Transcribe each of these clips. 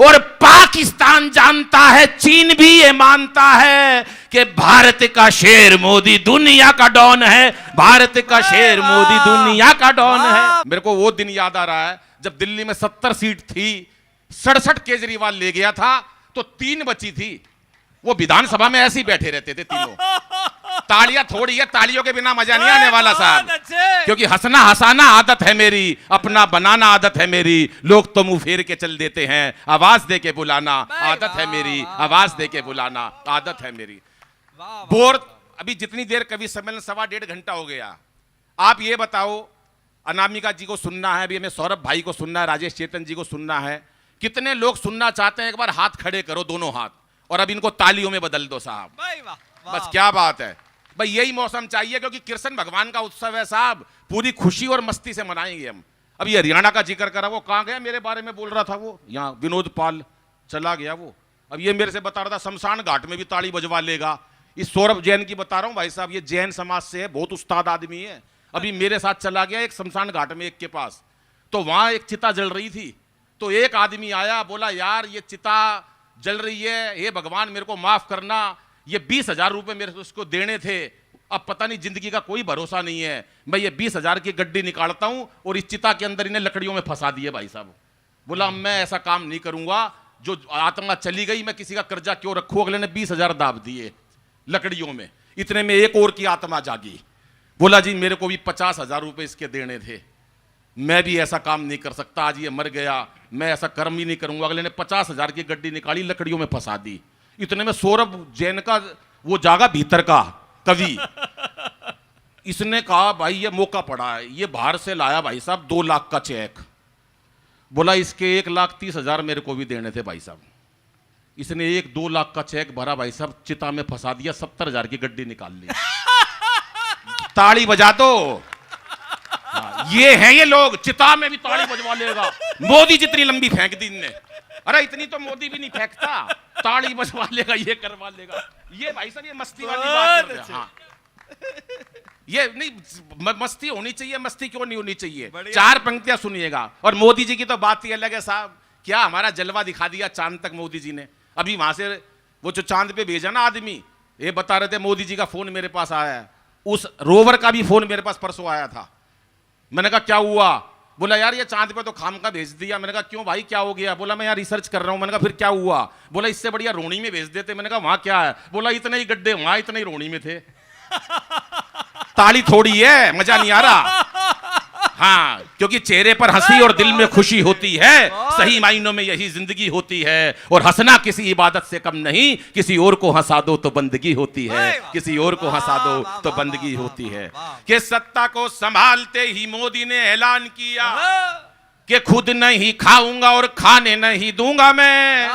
और पाकिस्तान जानता है, चीन भी ये मानता है कि भारत का शेर मोदी दुनिया का डॉन है, भारत का शेर मोदी दुनिया का डॉन है। मेरे को वो दिन याद आ रहा है जब दिल्ली में 70 सीट थी, 67 केजरीवाल ले गया था तो 3 बची थी। वो विधानसभा में ऐसे ही बैठे रहते थे तीनों। तालियां थोड़ी है, तालियों के बिना मजा नहीं आने वाला साहब, क्योंकि हंसना हंसाना आदत है मेरी, अपना बनाना आदत है मेरी। लोग तो मुंह फेर के चल देते हैं, आवाज दे के बुलाना आदत है मेरी, आवाज दे के बुलाना आदत है मेरी। बोर अभी जितनी देर कवि सम्मेलन 1.5 घंटा हो गया। आप ये बताओ, अनामिका जी को सुनना है, अभी हमें सौरभ भाई को सुनना है, राजेश चेतन जी को सुनना है। कितने लोग सुनना चाहते हैं? एक बार हाथ खड़े करो, दोनों हाथ, और अब इनको तालियों में बदल दो साहब। बस क्या बात है भाई, यही मौसम चाहिए, क्योंकि कृष्ण भगवान का उत्सव है साहब, पूरी खुशी और मस्ती से मनाएंगे हम। अब ये हरियाणा का जिक्र करा, वो कहाँ गया? मेरे बारे में बोल रहा था वो, यहाँ विनोद पाल चला गया वो। अब ये मेरे से बता रहा था शमशान घाट में भी ताली बजवा लेगा। इस सौरभ जैन की बता रहा हूँ भाई साहब, ये जैन समाज से है, बहुत उस्ताद आदमी है। अभी मेरे साथ चला गया एक शमशान घाट में एक के पास, तो वहां एक चिता जल रही थी, तो एक आदमी आया, बोला यार ये चिता जल रही है, हे भगवान मेरे को माफ करना, ये 20,000 रुपए मेरे को उसको देने थे, अब पता नहीं जिंदगी का कोई भरोसा नहीं है, मैं ये 20,000 की गड्डी निकालता हूं और इस चिता के अंदर इन्हें लकड़ियों में फंसा दिए भाई साहब। बोला मैं ऐसा काम नहीं करूंगा, जो आत्मा चली गई मैं किसी का कर्जा क्यों रखूं। अगले ने 20,000 दाब दिए लकड़ियों में, इतने में एक और की आत्मा जागी। बोला जी मेरे को भी 50,000 रुपए इसके देने थे, मैं भी ऐसा काम नहीं कर सकता, आज ये मर गया, मैं ऐसा कर्म ही नहीं करूंगा। अगले ने 50,000 की गड्डी निकाली, लकड़ियों में फंसा दी। इतने में सौरभ जैन का वो जागा भीतर का कवि, इसने कहा भाई ये मौका पड़ा है, ये बाहर से लाया भाई साहब 2 लाख का चेक। बोला इसके 1,30,000 मेरे को भी देने थे भाई साहब। इसने 2 लाख का चेक भरा भाई साहब, चिता में फंसा दिया, 70,000 की गड्डी निकाल ली। ताली बजा दो। ये हैं ये लोग, चिता में भी ताली बजवा लेगा। मोदी जितनी लंबी फेंक दी इनने, अरे इतनी तो मोदी भी नहीं फेंकता, ताली बजवा लेगा, ये करवा लेगा। ये भाई साहब ये मस्ती वाली बात कर रहे हैं। हाँ, ये नहीं मस्ती होनी चाहिए, मस्ती क्यों नहीं होनी चाहिए? 4 पंक्तियां सुनिएगा। और मोदी जी की तो बात ही अलग है साहब, क्या हमारा जलवा दिखा दिया चांद तक मोदी जी ने। अभी वहां से वो जो चांद पे भेजा ना आदमी, ये बता रहे थे मोदी जी का फोन मेरे पास आया है, उस रोवर का भी फोन मेरे पास परसों आया था। मैंने कहा क्या हुआ? बोला यार ये चांद पे तो खाम का भेज दिया। मैंने कहा क्यों भाई क्या हो गया? बोला मैं यार रिसर्च कर रहा हूं। मैंने कहा फिर क्या हुआ? बोला इससे बढ़िया रोणी में भेज देते। मैंने कहा वहां क्या है? बोला इतने ही गड्ढे वहां, इतने ही रोणी में थे। ताली थोड़ी है, मजा नहीं आ रहा। हाँ, क्योंकि चेहरे पर हंसी और दिल में खुशी होती है, सही मायनों में यही जिंदगी होती है। और हंसना किसी इबादत से कम नहीं, किसी और को हंसा दो तो बंदगी होती है, किसी और को हंसा दो तो बंदगी होती है। कि सत्ता को संभालते ही मोदी ने ऐलान किया कि खुद नहीं खाऊंगा और खाने नहीं दूंगा मैं।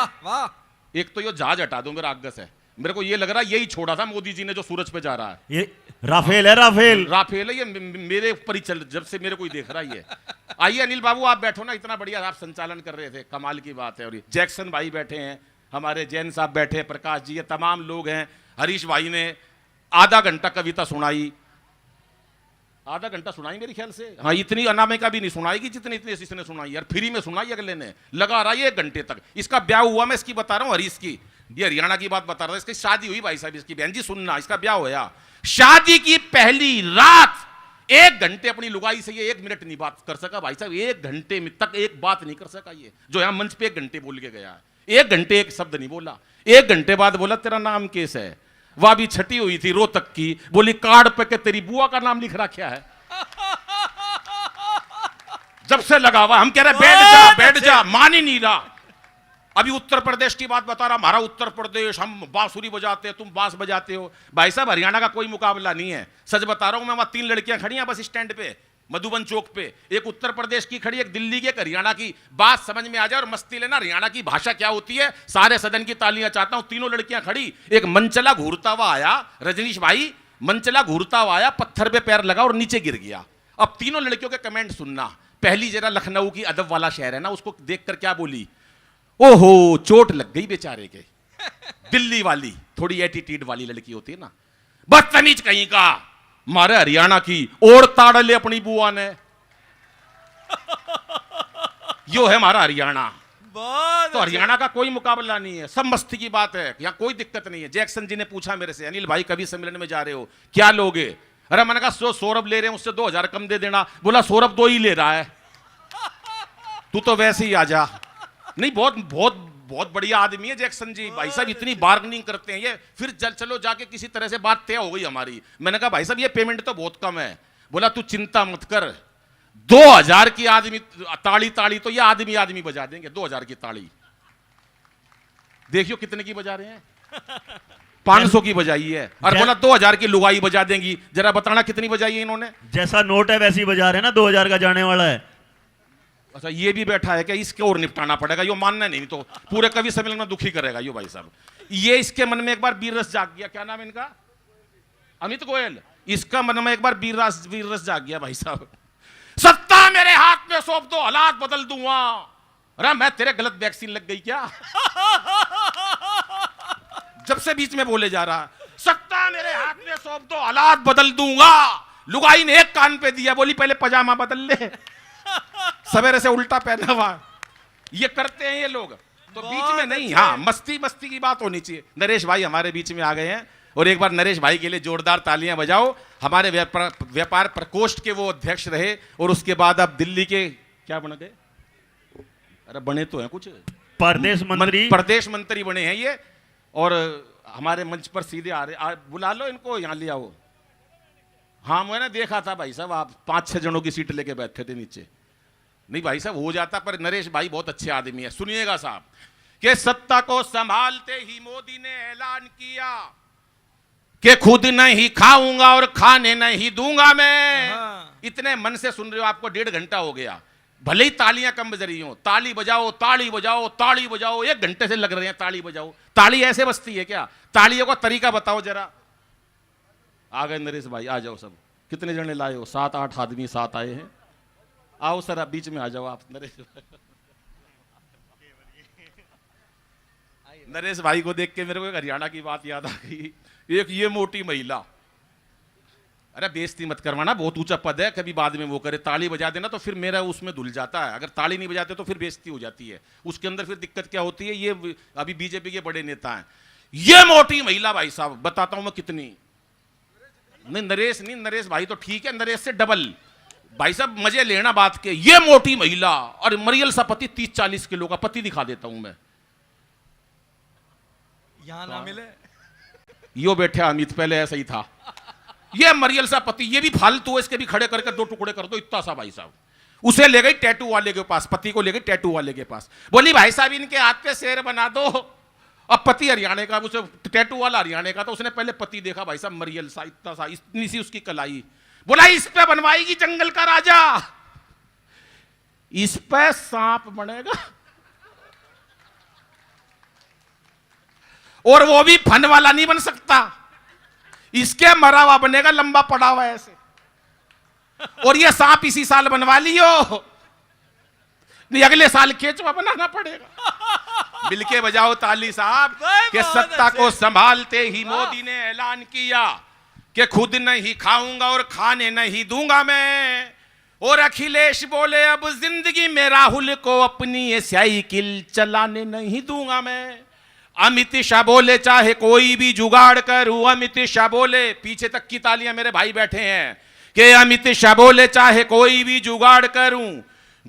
एक तो ये जहाज हटा दो मेरा आगे से, मेरे को ये लग रहा है यही छोड़ा था मोदी जी ने जो सूरज पे जा रहा है। ये राफेल है, राफेल राफेल है, ये मेरे ऊपर ही चल, जब से मेरे को ही देख रहा है ये। आइए अनिल बाबू आप बैठो ना, इतना बढ़िया आप संचालन कर रहे थे, कमाल की बात है। और जैक्सन भाई बैठे हैं, हमारे जैन साहब बैठे हैं, प्रकाश जी, ये तमाम लोग हैं। हरीश भाई ने आधा घंटा कविता सुनाई, आधा घंटा सुनाई मेरे ख्याल से। हाँ, इतनी अनामिका भी नहीं सुनाएगी जितनी इतनी इसने सुनाई यार, फ्री में सुनाई अगले ने, लगा रहा है 1 घंटे तक। इसका ब्याह हुआ, मैं इसकी बता रहा हूँ, हरीश की, ये हरियाणा की बात बता रहा था। इसकी शादी हुई भाई साहब, इसकी बहन जी सुनना, इसका ब्याह होया। शादी की पहली रात 1 घंटे अपनी लुगाई से ये 1 मिनट नहीं बात कर सका भाई साहब, 1 घंटे में तक एक बात नहीं कर सका ये, जो यहां मंच पे 1 घंटे बोल के गया है। 1 घंटे एक शब्द नहीं बोला। 1 घंटे बाद बोला तेरा नाम कैसे है? वह भी छठी हुई थी रोहतक की, बोली कार्ड पे के तेरी बुआ का नाम लिख रखा है। जब से लगा हुआ, हम कह रहे बैठ जा, मान ही नहीं रहा। अभी उत्तर प्रदेश की बात बता रहा, हमारा उत्तर प्रदेश, हम बांसुरी बजाते हैं, तुम बांस बजाते हो। भाई साहब हरियाणा का कोई मुकाबला नहीं है, सच बता रहा हूं मैं। वहां 3 लड़कियां खड़ी हैं बस स्टैंड पे, मधुबन चौक पे, एक उत्तर प्रदेश की खड़ी, एक दिल्ली की, एक हरियाणा की। बात समझ में आ जाए और मस्ती लेना, हरियाणा की भाषा क्या होती है, सारे सदन की तालियां चाहता हूं। 3 लड़कियां खड़ी, एक मनचला घूरता हुआ आया, रजनीश भाई मनचला घूरता हुआ आया, पत्थर पे पैर लगा और नीचे गिर गया। अब 3 लड़कियों के कमेंट सुनना। पहली जरा लखनऊ की अदब वाला शहर है ना, उसको देखकर क्या बोली, ओहो चोट लग गई बेचारे के। दिल्ली वाली थोड़ी एटीट्यूड वाली लड़की होती है ना, बदतमीज कहीं का। मारे हरियाणा की और ताड़ ले अपनी बुआ ने। यो है हमारा हरियाणा। बहुत तो हरियाणा का कोई मुकाबला नहीं है, सब मस्ती की बात है, यहाँ कोई दिक्कत नहीं है। जैक्सन जी ने पूछा मेरे से, अनिल भाई कवि सम्मेलन में जा रहे हो क्या लोगे? अरे मैंने कहा सौरभ ले रहे हैं उससे 2000 कम दे देना। बोला सौरभ 2 ही ले रहा है, तू तो वैसे ही आ जा। नहीं, बहुत बहुत बहुत बढ़िया आदमी है जैक्सन जी भाई साहब, इतनी बार्गेनिंग करते हैं ये। फिर चलो जाके किसी तरह से बात तय हो गई हमारी। मैंने कहा भाई साहब ये पेमेंट तो बहुत कम है। बोला तू चिंता मत कर, 2000 की आदमी ताली ताली तो ये आदमी आदमी बजा देंगे। 2000 की ताली देखियो कितने की बजा रहे हैं, 500 की बजाई है। और बोला 2000 की लुगाई बजा देंगी। जरा बताना कितनी बजाई है इन्होंने? जैसा नोट है वैसे ही बजा रहे हैं ना, 2000 का जाने वाला है। अच्छा ये भी बैठा है क्या? इसके और निपटाना पड़ेगा, यो मानना नहीं तो पूरे कवि सम्मेलन में दुखी करेगा यो भाई साहब। ये इसके मन में एक बार वीर रस जाग गया। क्या नाम है इनका? अमित गोयल। इसका मन में एक बार वीर रस जाग गया भाई साहब। सत्ता मेरे हाथ में सौंप दो, हालात बदल दूंगा। अरे मैं तेरे गलत वैक्सीन लग गई क्या? जब से बीच में बोले जा रहा, सत्ता मेरे हाथ में सौंप दो, हालात बदल दूंगा। लुगाई ने एक कान पे दिया, बोली पहले पजामा बदल ले। सवेरे से उल्टा पहना हुआ ये करते हैं ये लोग। तो बीच में नहीं, हाँ मस्ती मस्ती की बात होनी चाहिए। नरेश भाई हमारे बीच में आ गए हैं और एक बार नरेश भाई के लिए जोरदार तालियां बजाओ। हमारे व्यापार प्रकोष्ठ के वो अध्यक्ष रहे और उसके बाद अब दिल्ली के क्या बन गए? अरे बने तो हैं कुछ, प्रदेश मंत्री बने हैं ये। और हमारे मंच पर सीधे आ रहे, बुला लो इनको, यहाँ ले आओ। हाँ मैंने देखा था भाई साहब, आप 5-6 जनों की सीट लेके बैठे थे नीचे। नहीं भाई साहब हो जाता, पर नरेश भाई बहुत अच्छे आदमी है। सुनिएगा साहब, कि सत्ता को संभालते ही मोदी ने ऐलान किया कि खुद नहीं खाऊंगा और खाने नहीं दूंगा मैं। इतने मन से सुन रहे हो, आपको 1.5 घंटा हो गया। भले ही तालियां कम बज रही हो, ताली बजाओ ताली बजाओ ताली बजाओ। 1 घंटे से लग रहे हैं ताली बजाओ। ताली ऐसे बजती है क्या? तालियों का तरीका बताओ जरा। आ गए नरेश भाई, आ जाओ सब। कितने जने लाए हो? 7-8 आदमी साथ आए हैं। आओ सर आप बीच में आ जाओ आप। नरेश भाई को देख के मेरे को एक हरियाणा की बात याद आ गई। एक ये मोटी महिला, अरे बेइज्जती मत करवाना, बहुत ऊंचा पद है, कभी बाद में वो करे। ताली बजा देना तो फिर मेरा उसमें धुल जाता है, अगर ताली नहीं बजाते तो फिर बेइज्जती हो जाती है। उसके अंदर फिर दिक्कत क्या होती है, ये अभी बीजेपी के बड़े नेता हैं। ये मोटी महिला भाई साहब बताता हूं मैं कितनी। नहीं नरेश भाई तो ठीक है, नरेश से डबल। भाई साहब मजे लेना बात के। ये मोटी महिला और मरियल सा पति, 30-40 किलो का पति दिखा देता हूं मैं। यहां ना मिले यो बैठे अमित, पहले ऐसा ही था। ये मरियल सा पति, ये भी फालतू है, इसके भी खड़े करके 2 टुकड़े कर दो, इतना सा भाई साहब। उसे ले गई टैटू वाले के पास, पति को ले गई टैटू वाले के पास। बोली भाई साहब इनके हाथ पे शेर बना दो। अब पति हरियाणा का, उसे टैटू वाला हरियाणा का, तो उसने पहले पति देखा भाई साहब मरियल सा, इतना सा, इतनी सी उसकी कलाई। बोला इस पे बनवाएगी जंगल का राजा, इस पे सांप बनेगा। और वो भी फन वाला नहीं बन सकता, इसके मरा हुआ बनेगा, लंबा पड़ा हुआ ऐसे। और ये सांप इसी साल बनवा लियो, नहीं अगले साल केचुआ बनाना पड़ेगा। मिलके बजाओ ताली साहब। कि सत्ता को संभालते ही मोदी ने ऐलान किया कि खुद नहीं खाऊंगा और खाने नहीं दूंगा मैं। और अखिलेश बोले अब जिंदगी में राहुल को अपनी ये साइकिल चलाने नहीं दूंगा मैं। अमित शाह बोले चाहे कोई भी जुगाड़ करूं। अमित शाह बोले, पीछे तक की तालियां मेरे भाई बैठे हैं, कि अमित शाह बोले चाहे कोई भी जुगाड़ करूं,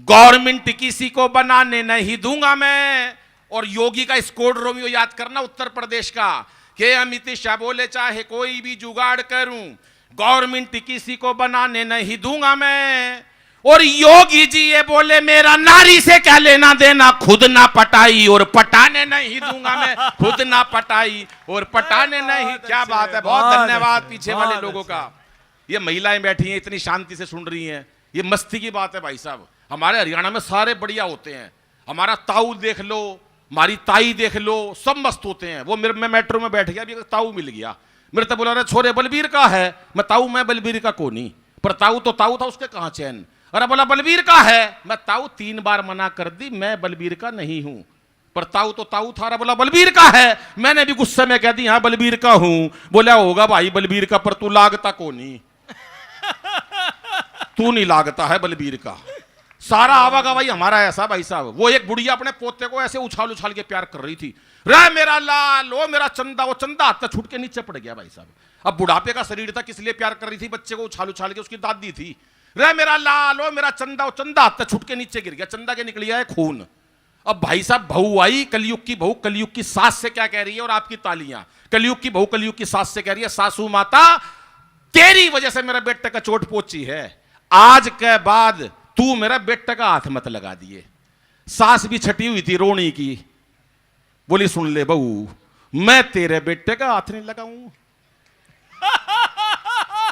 गवर्नमेंट किसी को बनाने नहीं दूंगा मैं। और योगी का स्कोड रोमियो याद करना उत्तर प्रदेश का, कि अमित शाह बोले चाहे कोई भी जुगाड़ करूं, गवर्नमेंट किसी को बनाने नहीं दूंगा मैं। और योगी जी ये बोले मेरा नारी से क्या लेना देना, खुद ना पटाई और पटाने नहीं दूंगा मैं। खुद ना पटाई और पटाने नहीं। क्या बात है, बहुत धन्यवाद पीछे वाले लोगों का। ये महिलाएं बैठी हैं इतनी शांति से सुन रही हैं, ये मस्ती की बात है भाई साहब। हमारे हरियाणा में सारे बढ़िया होते हैं। हमारा ताऊ देख लो, हमारी ताई देख लो, सब मस्त होते हैं। वो मैं मेट्रो में बैठ गया, अभी ताऊ मिल गया, मेरे तो बोला रहे छोरे बलबीर का है। मैं ताऊ, मैं बलबीर का को नहीं, पर ताऊ तो ताऊ था, उसके कहां चैन। अरे बोला बलबीर का है, मैं ताऊ 3 बार मना कर दी, मैं बलबीर का नहीं हूं, पर ताऊ तो ताऊ था। अरे बोला बलबीर का है, मैंने भी गुस्से में कह दी हाँ बलबीर का हूं। बोला होगा भाई बलबीर का, पर तू लागता को नहीं, तू नहीं लागता है बलबीर का। सारा आवागवाही हमारा ऐसा भाई साहब। वो एक बुढ़िया अपने पोते को ऐसे उछाल उछाल के प्यार कर रही थी, रे मेरा लाल, ओ मेरा चंदा, वो चंदा हाथ तक छूट के नीचे पड़ गया भाई साहब। अब बुढ़ापे का शरीर था, किस लिए प्यार कर रही थी बच्चे को उछाल उछाल के? उसकी दादी थी, रे मेरा लाल, ओ मेरा चंदा, वो चंदा हाथ तक छूट के नीचे गिर गया, चंदा के निकल गया है खून। अब भाई साहब बहू आई, कलयुग की बहू कलयुग की सास से क्या कह रही है? और आपकी तालियां। कलयुग की बहू कलयुग की सास से कह रही है, सासू माता तेरी वजह से मेरा बेटे का चोट पहुंची है, आज के बाद तू मेरा बेटे का हाथ मत लगा दिए। सास भी छटी हुई थी रोनी की, बोली सुन ले बहू, मैं तेरे बेटे का हाथ नहीं लगाऊं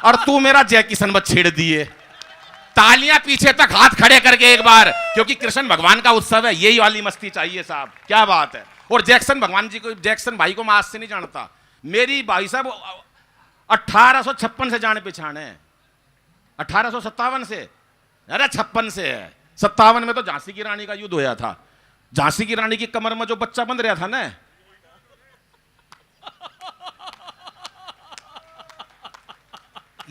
और तू मेरा जय किशन मत छेड़ दिए। तालियां पीछे तक हाथ खड़े करके एक बार, क्योंकि कृष्ण भगवान का उत्सव है, यही वाली मस्ती चाहिए साहब। क्या बात है। और जैक्सन भगवान जी को, जैक्सन भाई को मैं आज से नहीं जानता, मेरी भाई साहब 1856 से जाने पहचान है। 1857 से, अरे 56 से है। 57 में तो झांसी की रानी का युद्ध होया था। झांसी की रानी की कमर में जो बच्चा बंध रहा था ना,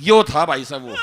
यो था भाई साहब वो।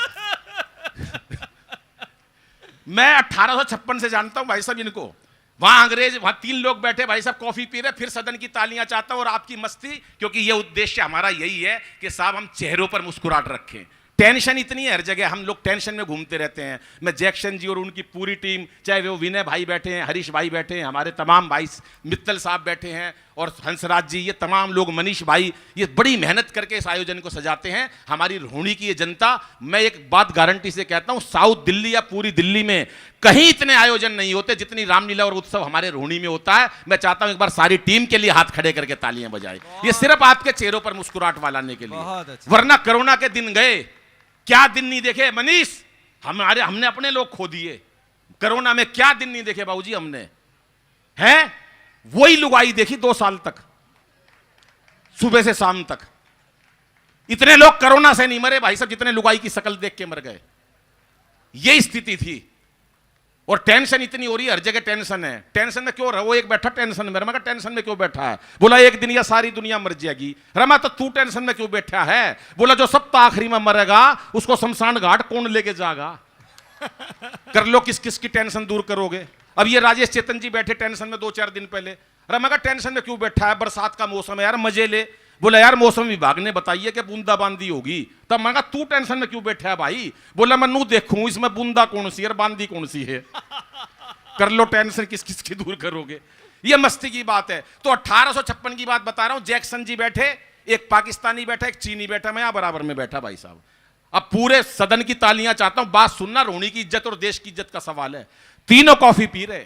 मैं 1856 से जानता हूं भाई साहब इनको। वहां अंग्रेज, वहां 3 लोग बैठे भाई साहब, कॉफी पी रहे, फिर सदन की तालियां चाहता हूं और आपकी मस्ती, क्योंकि ये उद्देश्य हमारा यही है कि साहब हम चेहरों पर मुस्कुराहट रखें। टेंशन इतनी है हर जगह, हम लोग टेंशन में घूमते रहते हैं। मैं जैक्सन जी और उनकी पूरी टीम, चाहे वो विनय भाई बैठे हैं, हरीश भाई बैठे हैं, हमारे तमाम भाई मित्तल साहब बैठे हैं, और हंसराज जी, ये तमाम लोग, मनीष भाई, ये बड़ी मेहनत करके इस आयोजन को सजाते हैं। हमारी रोहिणी की ये जनता, मैं एक बात गारंटी से कहता हूं, साउथ दिल्ली या पूरी दिल्ली में कहीं इतने आयोजन नहीं होते जितनी रामलीला और उत्सव हमारे रोहिणी में होता है। मैं चाहता हूं एक बार सारी टीम के लिए हाथ खड़े करके तालियां बजाएं, ये सिर्फ आपके चेहरों पर मुस्कुराहट वालाने के लिए। वरना कोरोना के दिन गए, क्या दिन नहीं देखे मनीष, हमने अपने लोग खो दिए कोरोना में। क्या दिन नहीं देखे बाबूजी हमने, हैं? वही लुगाई देखी 2 साल तक, सुबह से शाम तक। इतने लोग कोरोना से नहीं मरे भाई साहब जितने लुगाई की शक्ल देख के मर गए। यही स्थिति थी। और टेंशन इतनी हो रही है, हर जगह टेंशन है। टेंशन में क्यों रहा? वो एक बैठा टेंशन में, मैं टेंशन में क्यों बैठा है? बोला एक दिन या सारी दुनिया मर जाएगी। रमा तो तू टेंशन में क्यों बैठा है? बोला जो सब तो आखिरी में मरेगा उसको शमशान घाट कौन लेके जाएगा? कर लो, किस किस की टेंशन दूर करोगे? अब ये राजेश चेतन जी बैठे टेंशन में 2-4 दिन पहले। रमा का टेंशन में क्यों बैठा है? बरसात का मौसम है यार, मजे ले। बोला यार मौसम विभाग ने बताइए कि बूंदाबांदी होगी। तब मैं कहा तू टेंशन में क्यों बैठा है भाई? बोला मैं नू देखूं इसमें बूंदा कौन सी है और बांदी कौन सी है। कर लो टेंशन, किस किस की दूर करोगे? ये मस्ती की बात है। तो 1856 की बात बता रहा हूं। जैक्सन जी बैठे, एक पाकिस्तानी बैठा, एक चीनी बैठा, मैं यहां बराबर में बैठा भाई साहब। अब पूरे सदन की तालियां चाहता हूं, बात सुनना, रोहिणी की इज्जत और देश की इज्जत का सवाल है। तीनों कॉफी पी रहे।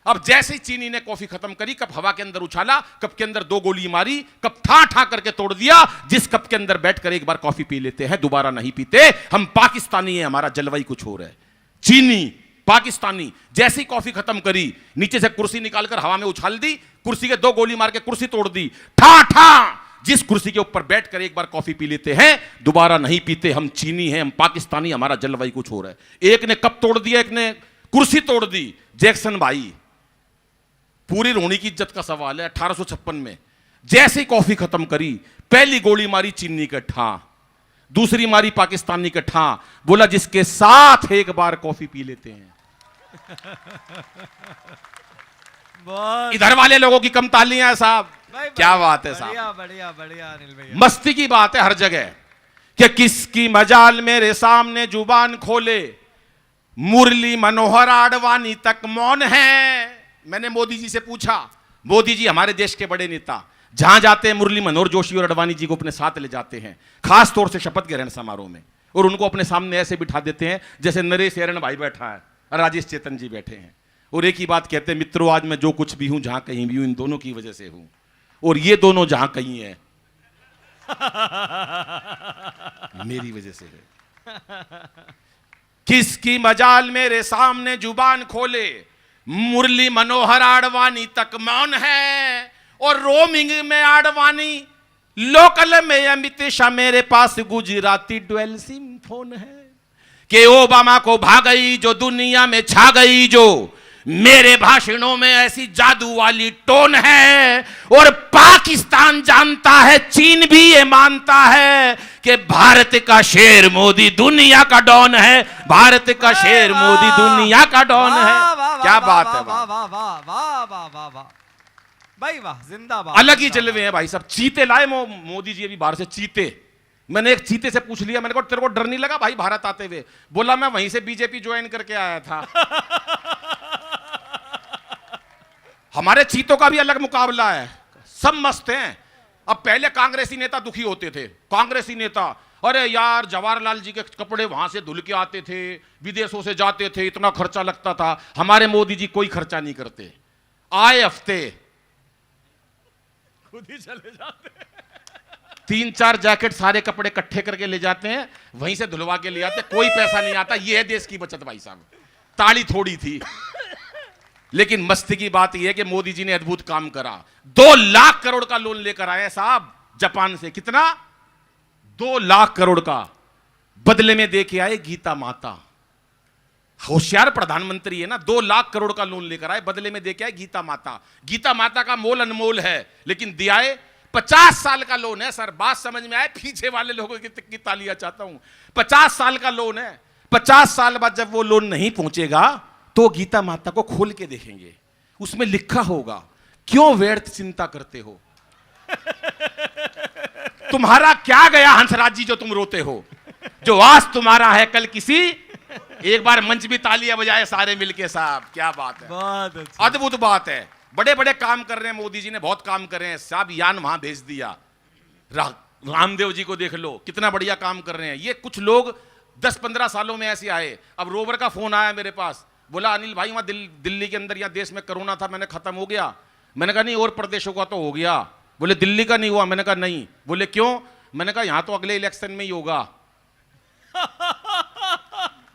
अब जैसे ही चीनी ने कॉफी खत्म करी, कप हवा के अंदर उछाला, कप के अंदर 2 गोली मारी, कप ठा ठा करके तोड़ दिया। जिस कप के अंदर बैठकर एक बार कॉफी पी लेते हैं दोबारा नहीं पीते। हम पाकिस्तानी हैं, हमारा जलवायु कुछ और है। चीनी पाकिस्तानी जैसे ही कॉफी खत्म करी, नीचे से कुर्सी निकालकर हवा में उछाल दी, कुर्सी के 2 गोली मार के कुर्सी तोड़ दी। ठा ठा जिस कुर्सी के ऊपर बैठकर एक बार कॉफी पी लेते हैं दोबारा नहीं पीते। हम चीनी हैं, हम पाकिस्तानी, हमारा जलवायु कुछ और है। एक ने कप तोड़ दिया, एक ने कुर्सी तोड़ दी। जैक्सन भाई, पूरी रोहिणी की इज्जत का सवाल है। 1856 में जैसे ही कॉफी खत्म करी, पहली गोली मारी चीनी के ठा, दूसरी मारी पाकिस्तानी के ठा। बोला जिसके साथ एक बार कॉफी पी लेते हैं। इधर वाले लोगों की कम तालियां हैं साहब। क्या बात है साहब, बढ़िया बढ़िया अनिल भैया। मस्ती की बात है हर जगह कि किसकी मजाल मेरे सामने जुबान खोले, मुरली मनोहर आडवाणी तक मौन है। मैंने मोदी जी से पूछा, मोदी जी हमारे देश के बड़े नेता, जहां जाते हैं मुरली मनोहर जोशी और आडवाणी जी को अपने साथ ले जाते हैं, खास तौर से शपथ ग्रहण समारोह में, और उनको अपने सामने ऐसे बिठा देते हैं जैसे नरेश एरन भाई बैठा है और राजेश चेतन जी बैठे हैं, और एक ही बात कहते हैं, मित्रों आज मैं जो कुछ भी हूं, जहां कहीं भी हूं, इन दोनों की वजह से हूं, और ये दोनों जहां कहीं है मेरी वजह से है। किसकी मजाल मेरे सामने जुबान खोले, मुरली मनोहर आडवाणी तक मौन है, और रोमिंग में आडवाणी, लोकल में अमित शाह, मेरे पास गुजराती डुअल सिम फोन है। कि ओबामा को भागई जो दुनिया में छा गई, जो मेरे भाषणों में ऐसी जादू वाली टोन है, और पाकिस्तान जानता है, चीन भी ये मानता है कि भारत का शेर मोदी दुनिया का डॉन है, भारत का शेर मोदी दुनिया का डॉन है। क्या बात है, वाह वाह वाह वाह वाह वाह वाह भाई, वाह, जिंदाबाद। अलग ही जलवे हैं भाई साहब। चीते लाए मोदी जी अभी बाहर से, चीते। मैंने एक चीते से पूछ लिया, मैंने कहा तेरे को डर नहीं लगा भाई भारत आते हुए? बोला मैं वहीं से बीजेपी ज्वाइन करके आया था। हमारे चीतों का भी अलग मुकाबला है, सब मस्त हैं। अब पहले कांग्रेसी नेता दुखी होते थे, कांग्रेसी नेता, अरे यार जवाहरलाल जी के कपड़े वहां से धुल के आते थे, विदेशों से जाते थे, इतना खर्चा लगता था। हमारे मोदी जी कोई खर्चा नहीं करते, आए हफ्ते खुद ही चले जाते, 3-4 जैकेट सारे कपड़े इकट्ठे करके ले जाते हैं, वहीं से धुलवा के ले आते, कोई पैसा नहीं आता। यह है देश की बचत भाई साहब। ताली थोड़ी थी, लेकिन मस्ती की बात यह है कि मोदी जी ने अद्भुत काम करा। 2 लाख करोड़ का लोन लेकर आए साहब जापान से। कितना? 2 लाख करोड़ का। बदले में दे के आए गीता माता। होशियार प्रधानमंत्री है ना, 2 लाख करोड़ का लोन लेकर आए, बदले में दे के आए गीता माता। गीता माता का मोल अनमोल है, लेकिन दिया है 50 साल का लोन है सर। बात समझ में आए? पीछे वाले लोगों की तालियां चाहता हूं। 50 साल का लोन है। 50 साल बाद जब वो लोन नहीं पहुंचेगा तो गीता माता को खोल के देखेंगे, उसमें लिखा होगा क्यों व्यर्थ चिंता करते हो। तुम्हारा क्या गया हंसराज जी जो तुम रोते हो, जो आज तुम्हारा है कल किसी। एक बार मंच भी तालियां बजाए सारे मिलके साहब, क्या बात है, बहुत अच्छा। अद्भुत बात है। बड़े बड़े काम कर रहे हैं मोदी जी ने, बहुत काम कर रहे हैं साहब। यान वहां भेज दिया, रामदेव जी को देख लो कितना बढ़िया काम कर रहे हैं। ये कुछ लोग 10-15 सालों में ऐसे आए। अब रोवर का फोन आया मेरे पास, बोला अनिल भाई वहां दिल्ली के अंदर या देश में कोरोना था, मैंने खत्म हो गया। मैंने कहा नहीं, और प्रदेशों का तो हो गया। बोले दिल्ली का नहीं हुआ। मैंने कहा नहीं। बोले क्यों? मैंने कहा यहां तो अगले इलेक्शन में ही होगा।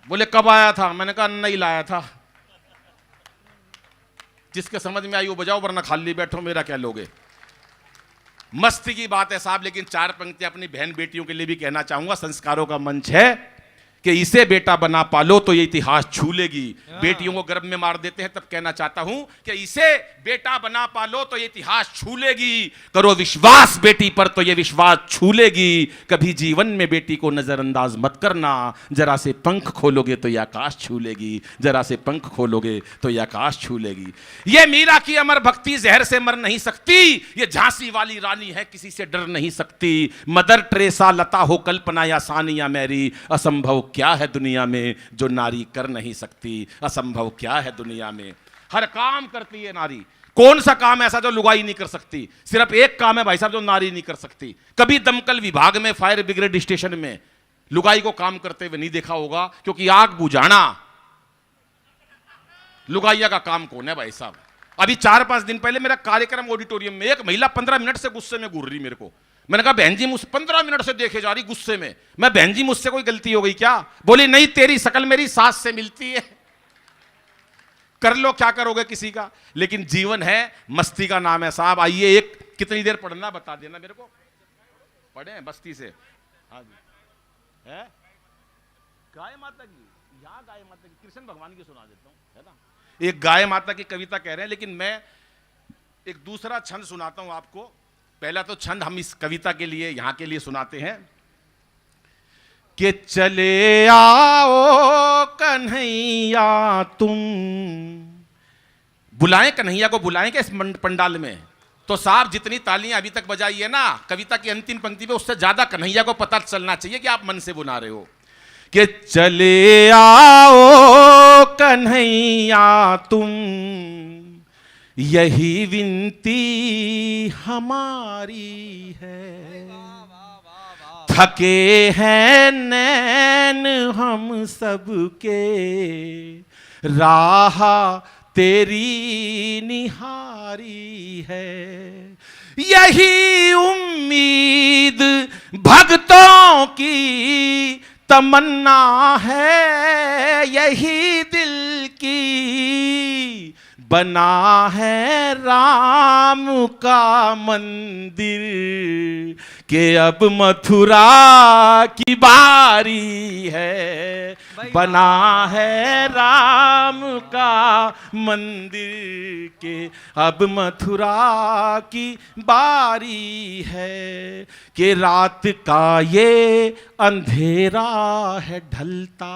बोले कब आया था? मैंने कहा नहीं लाया था। जिसके समझ में आई वो बजाओ, वरना खाली बैठो, मेरा क्या लोगे। मस्ती की बात है साहब, लेकिन 4 पंक्तियां अपनी बहन बेटियों के लिए भी कहना चाहूंगा। संस्कारों का मंच है कि इसे बेटा बना पालो तो ये इतिहास छू लेगी। बेटियों को गर्भ में मार देते हैं, तब कहना चाहता हूं कि इसे बेटा बना पालो तो ये इतिहास छू लेगी। करो विश्वास बेटी पर तो ये विश्वास छू लेगी। कभी जीवन में बेटी को नजरअंदाज मत करना, जरा से पंख खोलोगे तो ये आकाश छू लेगी, जरा से पंख खोलोगे तो ये आकाश छू लेगी। ये मीरा की अमर भक्ति जहर से मर नहीं सकती, ये झांसी वाली रानी है किसी से डर नहीं सकती। मदर टेरेसा, लता हो कल्पना या सानिया मैरी, असंभव क्या है दुनिया में जो नारी कर नहीं सकती। असंभव क्या है दुनिया में, हर काम करती है नारी। कौन सा काम ऐसा जो लुगाई नहीं कर सकती? सिर्फ एक काम है भाई साहब जो नारी नहीं कर सकती। कभी दमकल विभाग में, फायर ब्रिगेड स्टेशन में लुगाई को काम करते हुए नहीं देखा होगा, क्योंकि आग बुझाना लुगाइया का काम कौन है भाई साहब। अभी 4-5 दिन पहले मेरा कार्यक्रम ऑडिटोरियम में, एक महिला 15 मिनट से गुस्से में घूर रही मेरे को। मैंने कहा बहन जी मुझ 15 मिनट से देखे जा रही गुस्से में। मैं बहन जी मुझसे कोई गलती हो गई क्या? बोली नहीं, तेरी शकल मेरी सास से मिलती है। कर लो क्या करोगे किसी का, लेकिन जीवन है, मस्ती का नाम है साहब। आइए, एक कितनी देर पढ़ना बता देना मेरे को। पढ़े बस्ती से? हाँ जी। है गाय माता की, यहाँ गाय माता की, कृष्ण भगवान की सुना देता हूँ, है ना। एक गाय माता की कविता कह रहे हैं, लेकिन मैं एक दूसरा छंद सुनाता हूं आपको। पहला तो छंद हम इस कविता के लिए, यहां के लिए सुनाते हैं कि चले आओ कन्हैया तुम। बुलाएं कन्हैया को, बुलाएं क्या इस पंडाल में? तो साहब जितनी तालियां अभी तक बजाई है ना कविता की अंतिम पंक्ति पे, उससे ज्यादा कन्हैया को पता चलना चाहिए कि आप मन से बुला रहे हो। कि चले आओ कन्हैया तुम, यही विनती हमारी है। थके हैं नैन हम सबके, राह तेरी निहारी है। यही उम्मीद भक्तों की तमन्ना है, यही दिल की बना है राम का मंदिर के अब मथुरा की बारी है। बना है राम का मंदिर के अब मथुरा की बारी है कि रात का ये अंधेरा है ढलता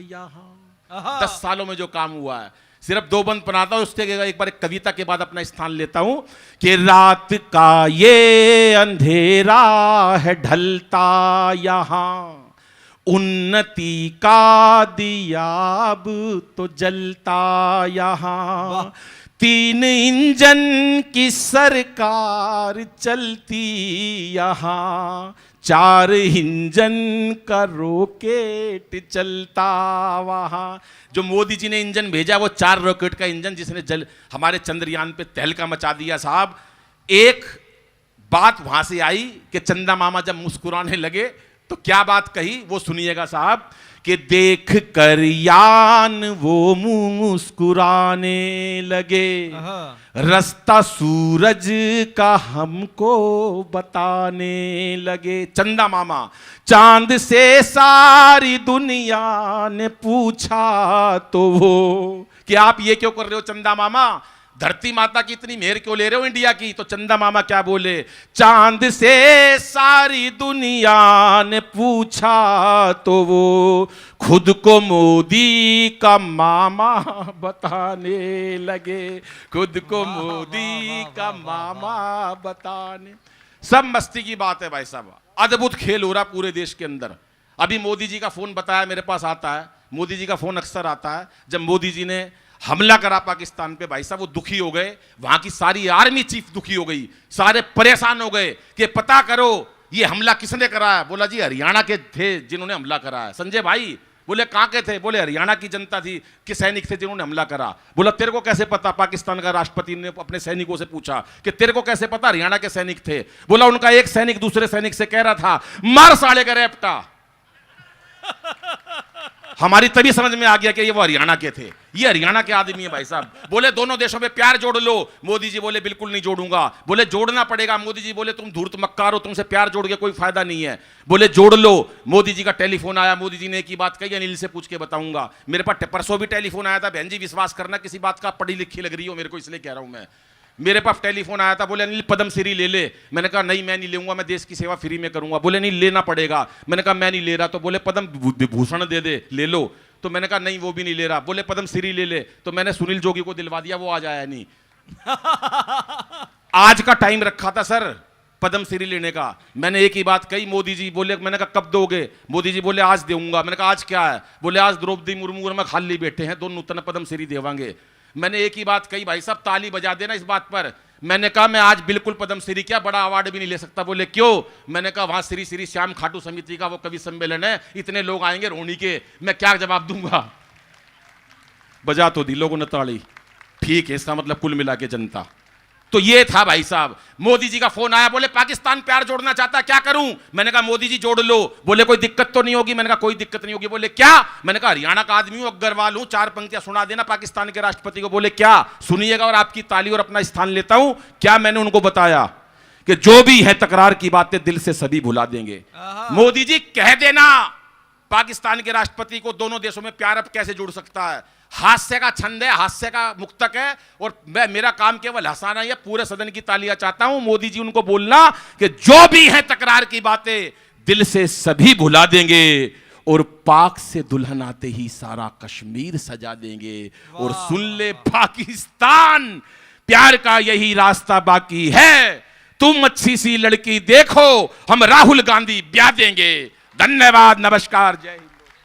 यहाँ। 10 सालों में जो काम हुआ है, सिर्फ 2 बंद बनाता हूं, उसके एक बार एक कविता के बाद अपना स्थान लेता हूं कि रात का ये अंधेरा है ढलता यहाँ, उन्नति का दिया अब तो जलता यहाँ। 3 इंजन की सरकार चलती यहाँ, 4 इंजन का रॉकेट चलता वहां। जो मोदी जी ने इंजन भेजा वो 4 रॉकेट का इंजन, जिसने हमारे चंद्रयान पे तहलका मचा दिया साहब। एक बात वहां से आई कि चंदा मामा जब मुस्कुराने लगे तो क्या बात कही वो सुनिएगा साहब, कि देख कर यान वो मुस्कुराने लगे, रास्ता सूरज का हमको बताने लगे। चंदा मामा, चांद से सारी दुनिया ने पूछा तो वो कि आप ये क्यों कर रहे हो चंदा मामा, धरती माता की इतनी मेहर क्यों ले रहे हो इंडिया की। तो चंदा मामा क्या बोले, चांद से सारी दुनिया ने पूछा तो वो खुद को मोदी का मामा बताने लगे, खुद को मोदी का मामा बताने। सब मस्ती की बात है भाई साहब, अद्भुत खेल हो रहा पूरे देश के अंदर। अभी मोदी जी का फोन बताया मेरे पास आता है, मोदी जी का फोन अक्सर आता है। जब मोदी जी ने हमला करा पाकिस्तान पे भाई साहब, वो दुखी हो गए, वहां की सारी आर्मी चीफ दुखी हो गई, सारे परेशान हो गए कि पता करो ये हमला किसने करा है। बोला जी हरियाणा के थे जिन्होंने हमला करा है। संजय भाई बोले कहां के थे, बोले हरियाणा की जनता थी कि सैनिक थे जिन्होंने हमला करा। बोला तेरे को कैसे पता, पाकिस्तान का राष्ट्रपति ने अपने सैनिकों से पूछा कि तेरे को कैसे पता हरियाणा के सैनिक थे। बोला उनका एक सैनिक दूसरे सैनिक से कह रहा था मार साले का रेपटा। हमारी तभी समझ में आ गया कि ये वो हरियाणा के थे, ये हरियाणा के आदमी है भाई साहब। बोले दोनों देशों में प्यार जोड़ लो। मोदी जी बोले बिल्कुल नहीं जोड़ूंगा। बोले जोड़ना पड़ेगा। मोदी जी बोले तुम धूर्त मक्कार हो, तुमसे प्यार जोड़ के कोई फायदा नहीं है। बोले जोड़ लो। मोदी जी का टेलीफोन आया, मोदी जी ने एक ही बात कही, अनिल से पूछ के बताऊंगा। मेरे पास परसों भी टेलीफोन आया था, बहन जी विश्वास करना किसी बात का पढ़ी लिखी लग रही हो मेरे को, इसलिए कह रहा हूं मैं। मेरे पास टेलीफोन आया था, बोले अनिल पद्म श्री ले ले। मैंने कहा नहीं मैं नहीं लूंगा, मैं देश की सेवा फ्री में करूंगा। बोले नहीं लेना पड़ेगा। मैंने कहा मैं नहीं ले रहा। तो बोले पद्म विभूषण दे दे, ले लो। तो मैंने कहा नहीं वो भी नहीं ले रहा। बोले पद्म श्री ले ले। तो मैंने सुनील जोगी को दिलवा दिया, वो आज आया नहीं। आज का टाइम रखा था सर पद्म श्री लेने का। मैंने एक ही बात कही, मोदी जी बोले, मैंने कहा कब दोगे। मोदी जी बोले आज दूंगा। मैंने कहा आज क्या है। बोले आज द्रौपदी मुर्मू और मैं खाली बैठे हैं, दोनों नूतन पद्म श्री देवांगे। मैंने एक ही बात कही, भाई साहब ताली बजा देना इस बात पर। मैंने कहा मैं आज बिल्कुल पद्म श्री क्या बड़ा अवार्ड भी नहीं ले सकता। बोले क्यों। मैंने कहा वहां श्री श्री श्याम खाटू समिति का वो कवि सम्मेलन है, इतने लोग आएंगे रोनी के, मैं क्या जवाब दूंगा। बजा तो दी लोगों ने ताली, ठीक है, इसका मतलब कुल मिला के जनता। तो ये था भाई साहब। मोदी जी का फोन आया, बोले पाकिस्तान प्यार जोड़ना चाहता, क्या करूं। मैंने कहा मोदी जी जोड़ लो। बोले कोई दिक्कत तो नहीं होगी। मैंने कहा कोई दिक्कत नहीं होगी। बोले क्या। मैंने कहा हरियाणा का आदमी हूं, अग्रवाल हूं, 4 पंक्तियां सुना देना पाकिस्तान के राष्ट्रपति को। बोले क्या। सुनिएगा और आपकी ताली और अपना स्थान लेता हूं। क्या मैंने उनको बताया कि जो भी है तकरार की बातें दिल से सभी भुला देंगे। मोदी जी कह देना पाकिस्तान के राष्ट्रपति को दोनों देशों में प्यार अब कैसे जुड़ सकता है। हास्य का छंद है, हास्य का मुक्तक है, और मैं मेरा काम केवल हंसाना ही है। पूरे सदन की तालियां चाहता हूं। मोदी जी उनको बोलना कि जो भी है तकरार की बातें दिल से सभी भुला देंगे, और पाक से दुल्हन आते ही सारा कश्मीर सजा देंगे। और सुन ले पाकिस्तान, प्यार का यही रास्ता बाकी है। तुम अच्छी सी लड़की देखो, हम राहुल गांधी ब्याह देंगे। धन्यवाद, नमस्कार, जय हिंद।